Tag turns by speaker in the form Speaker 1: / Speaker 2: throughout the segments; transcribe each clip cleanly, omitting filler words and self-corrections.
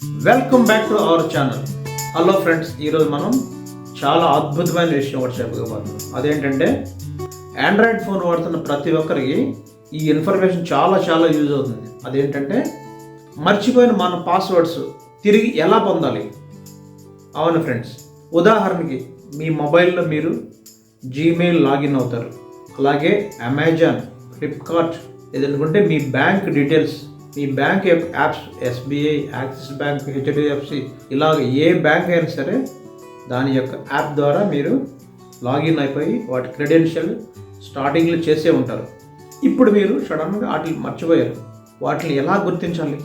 Speaker 1: Welcome back to our channel. Hello friends, ఈరోజు మనం చాలా అద్భుతమైన విషయం ఒకటి చెప్పబోతున్నాం. అదేంటంటే ఆండ్రాయిడ్ ఫోన్ వాడుతున్న ప్రతి ఒక్కరికి ఈ ఇన్ఫర్మేషన్ చాలా యూజ్ అవుతుంది. అదేంటంటే మర్చిపోయిన మన పాస్వర్డ్స్ తిరిగి ఎలా పొందాలి. అవును ఫ్రెండ్స్, ఉదాహరణకి మీ మొబైల్లో మీరు జీమెయిల్ లాగిన్ అవుతారు, అలాగే అమెజాన్, ఫ్లిప్కార్ట్, లేదనుకుంటే మీ బ్యాంక్ డీటెయిల్స్, మీ bank apps, SBI, Axis bank, HDFC, ఇలాగ ఏ బ్యాంక్ అయినా సరే దాని యొక్క యాప్ ద్వారా మీరు లాగిన్ అయిపోయి వాటి క్రెడెన్షియల్ స్టార్టింగ్లో చేసే ఉంటారు. ఇప్పుడు మీరు సడన్గా వాటిని మర్చిపోయారు. వాటిని ఎలా గుర్తించాలి?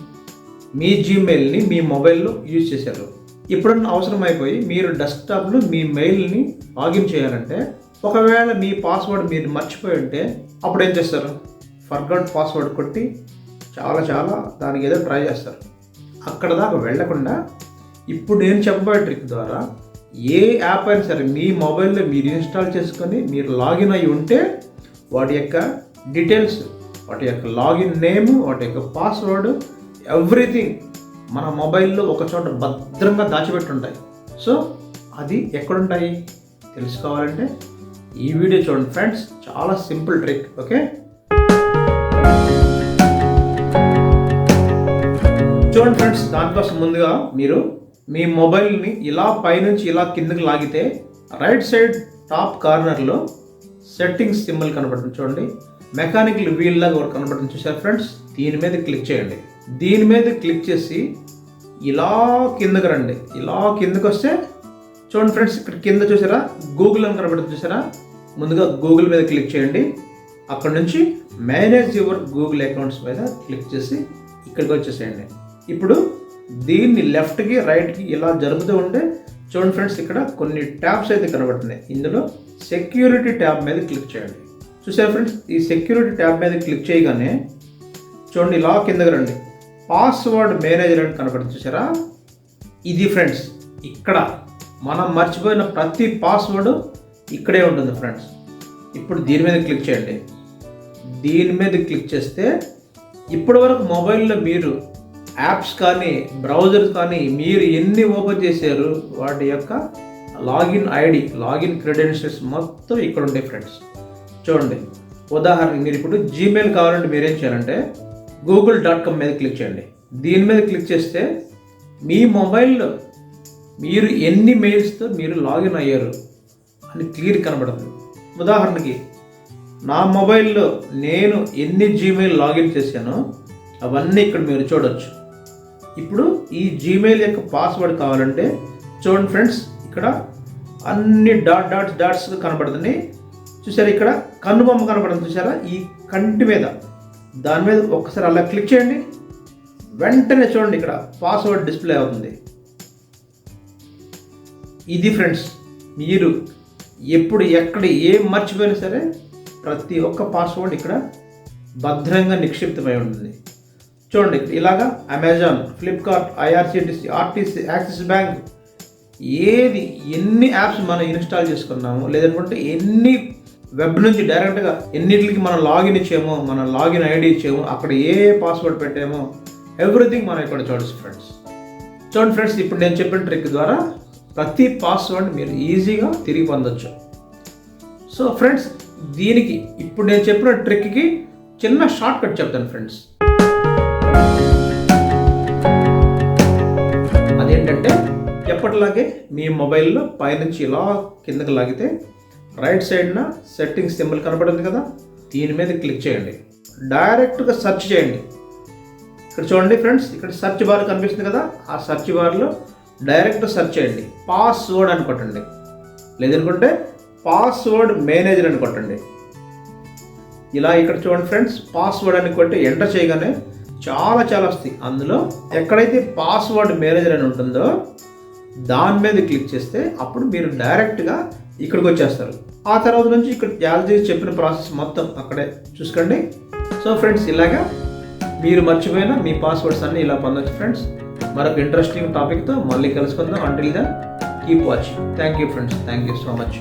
Speaker 1: మీ జీమెయిల్ని మీ మొబైల్లో యూజ్ చేశారు, ఇప్పుడన్నా అవసరం అయిపోయి మీరు డెస్క్టాప్లో మీ మెయిల్ని లాగిన్ చేయాలంటే, ఒకవేళ మీ పాస్వర్డ్ మీరు మర్చిపోయి ఉంటే అప్పుడు ఏం చేస్తారు? ఫర్గాట్ పాస్వర్డ్ కొట్టి చాలా దానికి ఏదో ట్రై చేస్తారు. అక్కడ దాకా వెళ్లకుండా ఇప్పుడు నేను చెప్పబోయే ట్రిక్ ద్వారా ఏ యాప్ అయినా సరే మీ మొబైల్లో మీరు ఇన్స్టాల్ చేసుకొని మీరు లాగిన్ అయి ఉంటే వాటి యొక్క డీటెయిల్స్, వాటి యొక్క లాగిన్ నేమ్, వాటి యొక్క పాస్వర్డ్, ఎవ్రీథింగ్ మన మొబైల్లో ఒక చోట భద్రంగా దాచిపెట్టుంటాయి. సో అది ఎక్కడుంటాయి తెలుసుకోవాలంటే ఈ వీడియో చూడండి ఫ్రెండ్స్. చాలా సింపుల్ ట్రిక్. ఓకే, చూడండి ఫ్రెండ్స్. దానికోసం ముందుగా మీరు మీ మొబైల్ని ఇలా పైనుంచి ఇలా కిందకి లాగితే రైట్ సైడ్ టాప్ కార్నర్లో సెట్టింగ్స్ సింబల్ కనబడుతుంది చూడండి. మెకానికల్ వీల్ లాగా ఒకటి కనబడుతుంది చూసారు ఫ్రెండ్స్. దీని మీద క్లిక్ చేయండి. దీని మీద క్లిక్ చేసి ఇలా కిందకి రండి. ఇలా కిందకి వస్తే చూడండి ఫ్రెండ్స్, ఇక్కడ కింద చూసారా గూగుల్ అని కనబడుతుంది చూసారా. ముందుగా గూగుల్ మీద క్లిక్ చేయండి. అక్కడ నుంచి మేనేజ్ యువర్ గూగుల్ అకౌంట్స్ మీద క్లిక్ చేసి ఇక్కడికి వచ్చేసేయండి. ఇప్పుడు దీన్ని లెఫ్ట్కి రైట్కి ఇలా జరుపుతూ ఉంటే చూడండి ఫ్రెండ్స్, ఇక్కడ కొన్ని ట్యాబ్స్ అయితే కనబడుతున్నాయి. ఇందులో సెక్యూరిటీ ట్యాబ్ మీద క్లిక్ చేయండి. చూసారు ఫ్రెండ్స్, ఈ సెక్యూరిటీ ట్యాబ్ మీద క్లిక్ చేయగానే చూడండి ఇలా కిందకి రండి. పాస్వర్డ్ మేనేజర్ అని కనబడుతుంది చూసారా. ఇది ఫ్రెండ్స్, ఇక్కడ మనం మర్చిపోయిన ప్రతి పాస్వర్డ్ ఇక్కడే ఉంటుంది ఫ్రెండ్స్. ఇప్పుడు దీని మీద క్లిక్ చేయండి. దీని మీద క్లిక్ చేస్తే ఇప్పటి వరకు మొబైల్లో మీరు యాప్స్ కానీ బ్రౌజర్స్ కానీ మీరు ఎన్ని ఓపెన్ చేశారు వాటి యొక్క లాగిన్ ఐడి, లాగిన్ క్రెడెన్షియల్స్ మొత్తం ఇక్కడ ఉంటాయి ఫ్రెండ్స్. చూడండి, ఉదాహరణకి మీరు ఇప్పుడు జీమెయిల్ కావాలంటే మీరు ఏం చేయాలంటే google.com మీద క్లిక్ చేయండి. దీని మీద క్లిక్ చేస్తే మీ మొబైల్లో మీరు ఎన్ని మెయిల్స్తో మీరు లాగిన్ అయ్యారు అని క్లియర్ కనబడుతుంది. ఉదాహరణకి నా మొబైల్లో నేను ఎన్ని జీమెయిల్ లాగిన్ చేశానో అవన్నీ ఇక్కడ మీరు చూడవచ్చు. ఇప్పుడు ఈ జీమెయిల్ యొక్క పాస్వర్డ్ కావాలంటే చూడండి ఫ్రెండ్స్, ఇక్కడ అన్ని డాట్స్ కనబడుతున్నాయి చూసారా. ఇక్కడ కన్నుబొమ్మ కనబడుతుంది చూసారా. ఈ కంటి మీద దాని మీద ఒక్కసారి అలా క్లిక్ చేయండి. వెంటనే చూడండి ఇక్కడ పాస్వర్డ్ డిస్ప్లే అవుతుంది. ఇది ఫ్రెండ్స్, మీరు ఎప్పుడు ఎక్కడ ఏం మర్చిపోయినా సరే ప్రతి ఒక్క పాస్వర్డ్ ఇక్కడ భద్రంగా నిక్షిప్తమై ఉంటుంది. చూడండి, ఇలాగా Amazon, Flipkart, IRCTC, RTC, axis bank, ఏది ఎన్ని యాప్స్ మనం ఇన్స్టాల్ చేసుకున్నామో, లేదనుకుంటే ఎన్ని వెబ్ నుంచి డైరెక్ట్గా ఎన్నిటికి మనం లాగిన్ ఇచ్చామో, మన లాగిన్ ఐడి ఇచ్చామో, అక్కడ ఏ పాస్వర్డ్ పెట్టామో ఎవ్రీథింగ్ మనం ఇక్కడ చూడొచ్చు ఫ్రెండ్స్. చూడండి ఫ్రెండ్స్, ఇప్పుడు నేను చెప్పిన ట్రిక్ ద్వారా ప్రతి పాస్వర్డ్ మీరు ఈజీగా తిరిగి పొందొచ్చు. సో ఫ్రెండ్స్, దీనికి ఇప్పుడు నేను చెప్పిన ట్రిక్కి చిన్న షార్ట్ కట్ చెప్తాను ఫ్రెండ్స్. అదేంటంటే ఎప్పటిలాగే మీ మొబైల్లో పైనుంచి ఇలా కిందకి లాగితే రైట్ సైడ్న సెట్టింగ్స్ సింబల్ కనపడుతుంది కదా, దీని మీద క్లిక్ చేయండి. డైరెక్ట్గా సెర్చ్ చేయండి. ఇక్కడ చూడండి ఫ్రెండ్స్, ఇక్కడ సెర్చ్ బార్ కనిపిస్తుంది కదా, ఆ సెర్చ్ బార్లో డైరెక్ట్ సెర్చ్ చేయండి. పాస్వర్డ్ అని కొట్టండి, లేదనుకుంటే పాస్వర్డ్ మేనేజర్ అని కొట్టండి. ఇలా ఇక్కడ చూడండి ఫ్రెండ్స్, పాస్వర్డ్ అని కొట్టి ఎంటర్ చేయగానే చాలా వస్తాయి. అందులో ఎక్కడైతే పాస్వర్డ్ మేనేజర్ అని ఉంటుందో దాని మీద క్లిక్ చేస్తే అప్పుడు మీరు డైరెక్ట్గా ఇక్కడికి వచ్చేస్తారు. ఆ తర్వాత నుంచి ఇక్కడ యాజ్ చెప్పిన ప్రాసెస్ మొత్తం అక్కడే చూసుకోండి. సో ఫ్రెండ్స్, ఇలాగా మీరు మర్చిపోయిన మీ పాస్వర్డ్స్ అన్నీ ఇలా పొందొచ్చు ఫ్రెండ్స్. మరొక ఇంట్రెస్టింగ్ టాపిక్తో మళ్ళీ కలుసుకుందాం. Until then keep watching. Thank you friends, thank you so much.